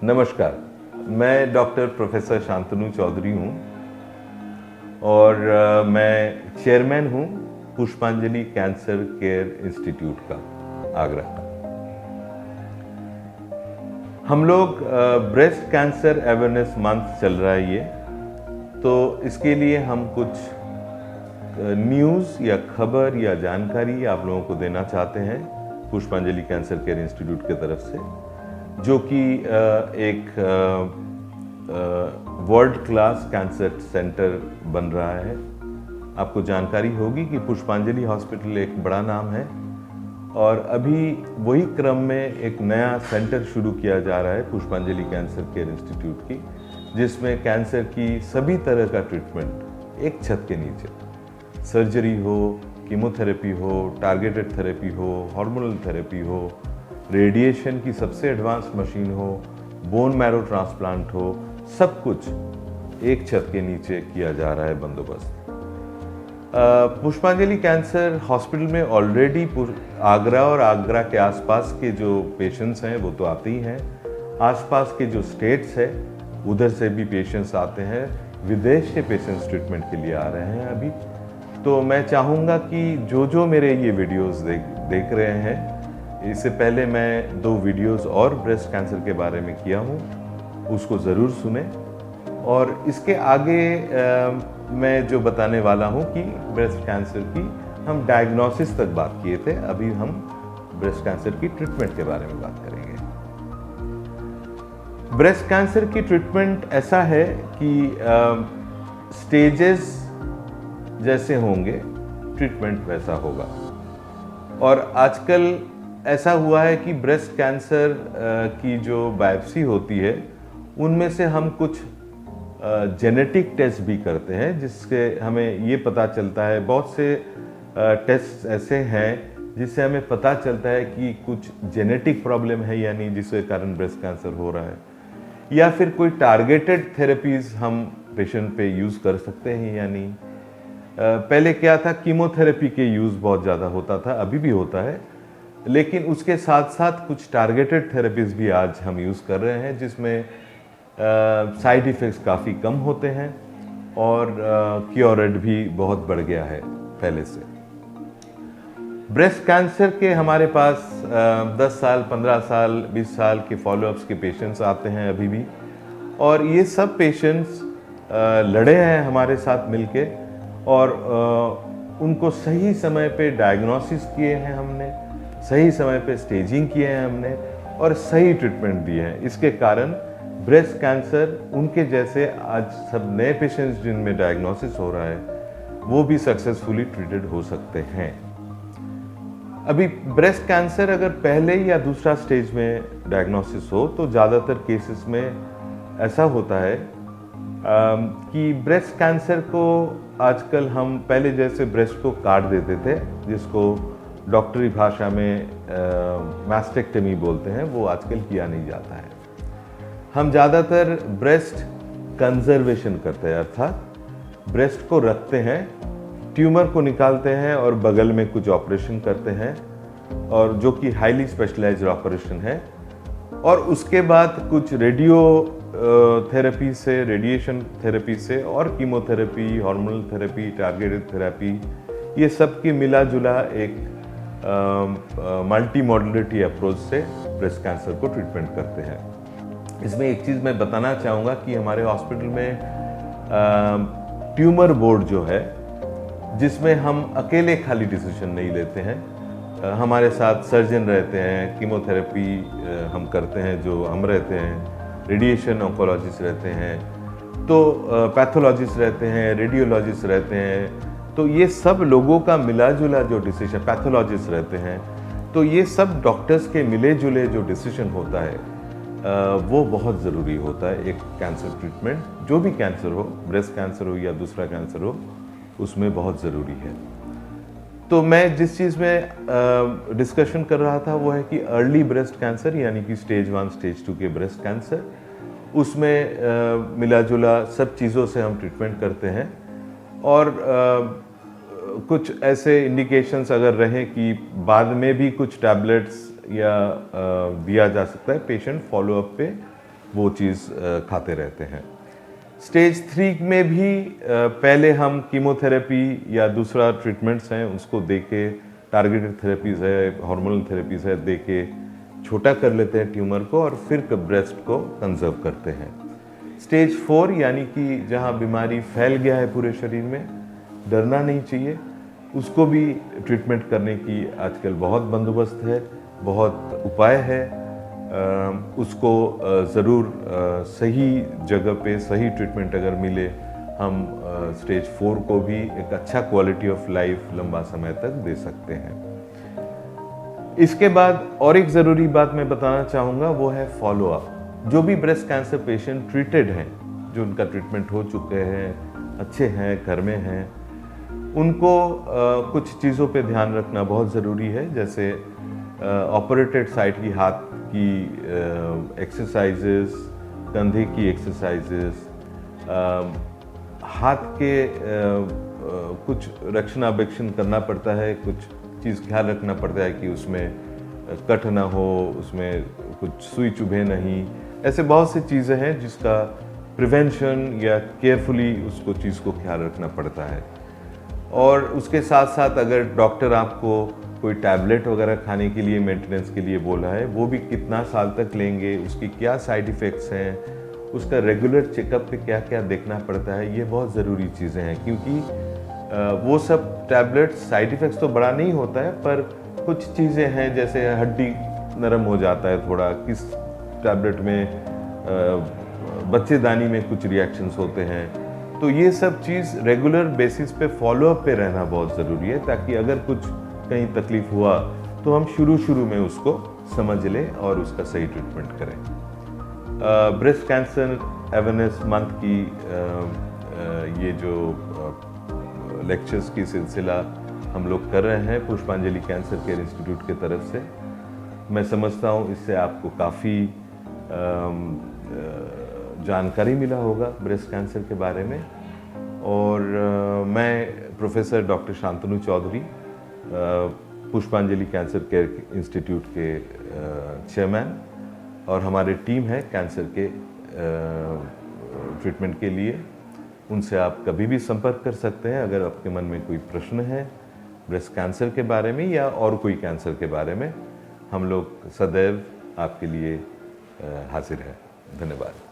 नमस्कार, मैं doctor professor Shantanu Chaudhary हूँ और मैं चेयरमैन हूँ पुष्पांजलि कैंसर केयर इंस्टीट्यूट का, आगरा का। हम लोग ब्रेस्ट कैंसर अवेयरनेस मंथ चल रहा है ये, तो इसके लिए हम कुछ न्यूज़ या खबर या जानकारी आप लोगों को देना चाहते हैं पुष्पांजलि कैंसर केयर इंस्टीट्यूट की तरफ से, जो कि एक वर्ल्ड क्लास कैंसर सेंटर बन रहा है। आपको जानकारी होगी कि पुष्पांजलि हॉस्पिटल एक बड़ा नाम है और अभी वही क्रम में एक नया सेंटर शुरू किया जा रहा है पुष्पांजलि कैंसर केयर इंस्टीट्यूट की, जिसमें कैंसर की सभी तरह का ट्रीटमेंट एक छत के नीचे, सर्जरी हो, कीमोथेरेपी हो, टारगेटेड थेरेपी हो, हार्मोनल थेरेपी हो, रेडिएशन की सबसे एडवांस मशीन हो, बोन मैरो ट्रांसप्लांट हो, सब कुछ एक छत के नीचे किया जा रहा है बंदोबस्त। पुष्पांजलि कैंसर हॉस्पिटल में ऑलरेडी आगरा और आगरा के आसपास के जो पेशेंट्स हैं वो तो आते ही हैं, आसपास के जो स्टेट्स है उधर से भी पेशेंट्स आते हैं, विदेश के पेशेंट्स ट्रीटमेंट के लिए आ रहे हैं अभी। तो मैं चाहूँगा कि जो मेरे ये वीडियोस देख रहे हैं, इससे पहले मैं 2 वीडियोस और ब्रेस्ट कैंसर के बारे में किया हूँ, उसको ज़रूर सुने। और इसके आगे मैं जो बताने वाला हूँ कि ब्रेस्ट कैंसर की हम डायग्नोसिस तक बात किए थे, अभी हम ब्रेस्ट कैंसर की ट्रीटमेंट के बारे में बात करेंगे। ब्रेस्ट कैंसर की ट्रीटमेंट ऐसा है कि स्टेजेस जैसे होंगे ट्रीटमेंट वैसा होगा। और आजकल ऐसा हुआ है कि ब्रेस्ट कैंसर की जो बायोप्सी होती है उनमें से हम कुछ जेनेटिक टेस्ट भी करते हैं, जिससे हमें ये पता चलता है, बहुत से टेस्ट ऐसे हैं जिससे हमें पता चलता है कि कुछ जेनेटिक प्रॉब्लम है या नहीं जिसके कारण ब्रेस्ट कैंसर हो रहा है, या फिर कोई टारगेटेड थेरेपीज हम पेशेंट पे यूज़ कर सकते हैं या नहीं। पहले क्या था, कीमोथेरेपी के यूज़ बहुत ज़्यादा होता था, अभी भी होता है, लेकिन उसके साथ साथ कुछ टारगेटेड थेरेपीज भी आज हम यूज़ कर रहे हैं, जिसमें साइड इफ़ेक्ट्स काफ़ी कम होते हैं और क्योर रेट भी बहुत बढ़ गया है पहले से। ब्रेस्ट कैंसर के हमारे पास 10 साल, 15 साल, 20 साल के फॉलोअप्स के पेशेंट्स आते हैं अभी भी, और ये सब पेशेंट्स लड़े हैं हमारे साथ मिलके और उनको सही समय पे डायग्नोसिस किए हैं हमने, सही समय पे स्टेजिंग किए हैं हमने और सही ट्रीटमेंट दिए हैं। इसके कारण ब्रेस्ट कैंसर उनके जैसे आज सब नए पेशेंट्स जिनमें डायग्नोसिस हो रहा है वो भी सक्सेसफुली ट्रीटेड हो सकते हैं। अभी ब्रेस्ट कैंसर अगर पहले या दूसरा स्टेज में डायग्नोसिस हो तो ज़्यादातर केसेस में ऐसा होता है कि ब्रेस्ट कैंसर को आजकल हम पहले जैसे ब्रेस्ट को काट देते थे, जिसको डॉक्टरी भाषा में मैस्टेक्टमी बोलते हैं, वो आजकल किया नहीं जाता है। हम ज़्यादातर ब्रेस्ट कंजर्वेशन करते हैं, अर्थात ब्रेस्ट को रखते हैं, ट्यूमर को निकालते हैं और बगल में कुछ ऑपरेशन करते हैं, और जो कि हाईली स्पेशलाइज्ड ऑपरेशन है, और उसके बाद कुछ रेडियो थेरेपी से, रेडिएशन थेरेपी से और chemotherapy, hormonal therapy, targeted therapy, ये सब की मिला जुला एक मल्टी मॉडलिटी अप्रोच से ब्रेस्ट कैंसर को ट्रीटमेंट करते हैं। इसमें एक चीज़ मैं बताना चाहूँगा कि हमारे हॉस्पिटल में ट्यूमर बोर्ड जो है, जिसमें हम अकेले खाली डिसीजन नहीं लेते हैं, हमारे साथ सर्जन रहते हैं, कीमोथेरेपी हम करते हैं जो हम रहते हैं, रेडिएशन ऑन्कोलॉजिस्ट रहते हैं, तो पैथोलॉजिस्ट रहते हैं, रेडियोलॉजिस्ट रहते हैं, तो ये सब लोगों का मिला जुला जो डिसीजन, पैथोलॉजिस्ट रहते हैं, तो ये सब डॉक्टर्स के मिले जुले जो डिसीजन होता है वो बहुत ज़रूरी होता है। एक कैंसर ट्रीटमेंट, जो भी कैंसर हो, ब्रेस्ट कैंसर हो या दूसरा कैंसर हो, उसमें बहुत ज़रूरी है। तो मैं जिस चीज़ में डिस्कशन कर रहा था वो है कि अर्ली ब्रेस्ट कैंसर, यानी कि स्टेज 1, स्टेज 2 के ब्रेस्ट कैंसर, उसमें मिला जुला सब चीज़ों से हम ट्रीटमेंट करते हैं। और कुछ ऐसे इंडिकेशंस अगर रहें कि बाद में भी कुछ टैबलेट्स या दिया जा सकता है पेशेंट फॉलोअप पे, वो चीज़ खाते रहते हैं। स्टेज 3 में भी पहले हम कीमोथेरेपी या दूसरा ट्रीटमेंट्स हैं उसको दे के, टारगेटेड थेरेपीज़ है, हार्मोनल थेरेपीज़ है, दे के छोटा कर लेते हैं ट्यूमर को और फिर ब्रेस्ट को कंजर्व करते हैं। स्टेज 4 यानी कि जहाँ बीमारी फैल गया है पूरे शरीर में, डरना नहीं चाहिए, उसको भी ट्रीटमेंट करने की आजकल बहुत बंदोबस्त है, बहुत उपाय है। उसको ज़रूर सही जगह पे सही ट्रीटमेंट अगर मिले, हम स्टेज 4 को भी एक अच्छा क्वालिटी ऑफ लाइफ लंबा समय तक दे सकते हैं। इसके बाद और एक ज़रूरी बात मैं बताना चाहूँगा, वो है फॉलो अप। जो भी ब्रेस्ट कैंसर पेशेंट ट्रीटेड हैं, जो उनका ट्रीटमेंट हो चुके हैं, अच्छे हैं, घर में हैं, उनको कुछ चीज़ों पे ध्यान रखना बहुत ज़रूरी है। जैसे ऑपरेटेड साइट की हाथ की एक्सरसाइजेस, कंधे की एक्सरसाइजेस, हाथ के कुछ रक्षणाबेक्षण करना पड़ता है, कुछ चीज़ ख्याल रखना पड़ता है कि उसमें कट ना हो, उसमें कुछ सुई चुभे नहीं। ऐसे बहुत सी चीज़ें हैं जिसका प्रिवेंशन या केयरफुली उसको चीज़ को ख्याल रखना पड़ता है। और उसके साथ साथ अगर डॉक्टर आपको कोई टैबलेट वगैरह खाने के लिए, मेंटेनेंस के लिए बोला है, वो भी कितना साल तक लेंगे, उसकी क्या साइड इफ़ेक्ट्स हैं, उसका रेगुलर चेकअप पे क्या क्या देखना पड़ता है, ये बहुत ज़रूरी चीज़ें हैं। क्योंकि वो सब टैबलेट्स साइड इफ़ेक्ट्स तो बड़ा नहीं होता है, पर कुछ चीज़ें हैं जैसे हड्डी नरम हो जाता है थोड़ा, किस टैबलेट में बच्चेदानी में कुछ रिएक्शंस होते हैं। तो ये सब चीज़ रेगुलर बेसिस पे फॉलोअप पे रहना बहुत ज़रूरी है, ताकि अगर कुछ कहीं तकलीफ़ हुआ तो हम शुरू में उसको समझ लें और उसका सही ट्रीटमेंट करें। ब्रेस्ट कैंसर अवेयरनेस मंथ की ये जो लेक्चर्स की सिलसिला हम लोग कर रहे हैं पुष्पांजलि कैंसर केयर इंस्टीट्यूट की तरफ से, मैं समझता हूँ इससे आपको काफ़ी जानकारी मिला होगा ब्रेस्ट कैंसर के बारे में। और मैं प्रोफेसर डॉक्टर शांतनु चौधरी, पुष्पांजलि कैंसर केयर इंस्टीट्यूट के चेयरमैन, और हमारी टीम है कैंसर के ट्रीटमेंट के लिए, उनसे आप कभी भी संपर्क कर सकते हैं अगर आपके मन में कोई प्रश्न है ब्रेस्ट कैंसर के बारे में या और कोई कैंसर के बारे में। हम लोग सदैव आपके लिए हाजिर हैं। धन्यवाद।